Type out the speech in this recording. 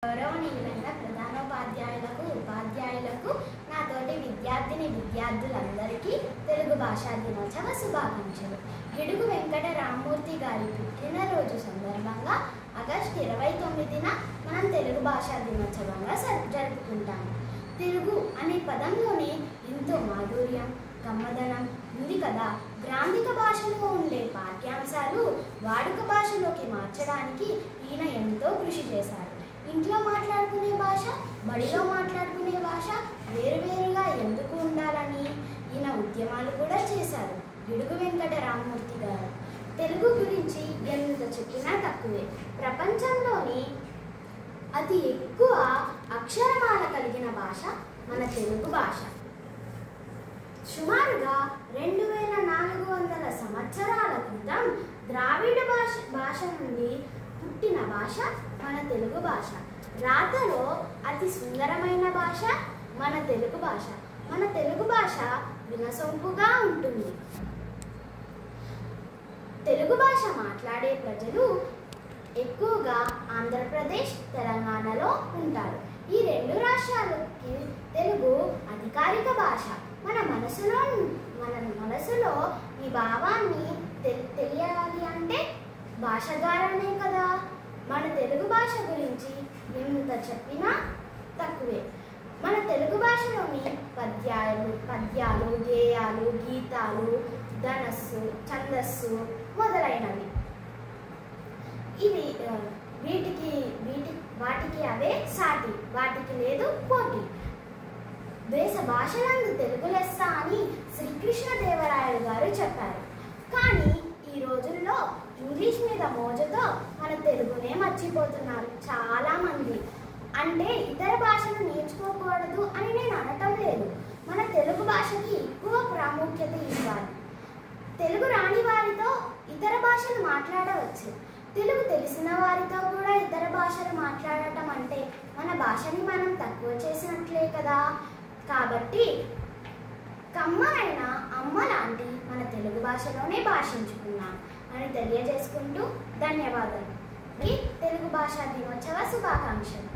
గౌరవనీయులైన ప్రధానోపాధ్యాయులకు, ఉపాధ్యాయులకు, నాతోటి విద్యార్థులందరికీ తెలుగు భాషా దినోత్సవ శుభాకాంక్షలు. గిడుగు వెంకట రామ్మూర్తి గారి పుట్టినరోజు సందర్భంగా ఆగస్టు 29న మనం తెలుగు భాషా దినోత్సవంగా జరుపుకుంటాము. తెలుగు అనే పదంలోనే ఎంతో మాధుర్యం, కమ్మదనం ఉంది కదా. గ్రాంధిక భాషలో ఉండే పాఠ్యాంశాలు వాడుక భాషలోకి మార్చడానికి ఈయన ఎంతో కృషి చేశారు. ఇంట్లో మాట్లాడుకునే భాష, బడిలో మాట్లాడుకునే భాష వేరువేరుగా ఎందుకు ఉండాలని ఈయన ఉద్యమాలు కూడా చేశారు. గిడుగు వెంకట రామ్మూర్తి గారు తెలుగు గురించి ఎంత చెప్పినా తక్కువే. ప్రపంచంలోని అతి ఎక్కువ అక్షరమాల కలిగిన భాష మన తెలుగు భాష. సుమారుగా 2400 సంవత్సరాల క్రితం ద్రావిడ భాష నుండి పుట్టిన భాష మన తెలుగు భాష. రాతలో అతి సుందరమైన భాష మన తెలుగు భాష. మన తెలుగు భాష వినసొంపుగా ఉంటుంది. తెలుగు భాష మాట్లాడే ప్రజలు ఎక్కువగా ఆంధ్రప్రదేశ్, తెలంగాణలో ఉంటారు. ఈ రెండు రాష్ట్రాలకి తెలుగు అధికారిక భాష. మన మనసులో ఈ భావాన్ని తెలియాలి అంటే భాష ద్వారానే కదా. మన తెలుగు భాష గురించి ఎంత చెప్పినా తక్కువే. మన తెలుగు భాషలోని పద్యాలు, గేయాలు, గీతాలు, ధనస్సు, ఛందస్సు మొదలైనవి. వాటికి అవే సాటి, వాటికి లేదు పోటీ. దేశ భాషలందు తెలుగు లెస్స అని శ్రీకృష్ణదేవరాయలు గారు చెప్పారు. కానీ ఈ రోజుల్లో ఇంగ్లీష్ మీద మోజుతో మన తెలుగునే మర్చిపోతున్నారు చాలా మంది. అంటే ఇతర భాషలు నేర్చుకోకూడదు అని నేను అనటం లేదు. మన తెలుగు భాషకి ఎక్కువ ప్రాముఖ్యత ఇవ్వాలి. తెలుగు రాని వారితో ఇతర భాషలు మాట్లాడవచ్చు. తెలుగు తెలిసిన వారితో కూడా ఇతర భాషలు మాట్లాడటం అంటే మన భాషని మనం తక్కువ చేసినట్లే కదా. కాబట్టి కమ్మనైన అమ్మ లాంటి మన తెలుగు భాషలోనే భాషించుకున్నాం అని తెలియజేసుకుంటూ ధన్యవాదాలు. తెలుగు భాషా దినోత్సవ శుభాకాంక్షలు.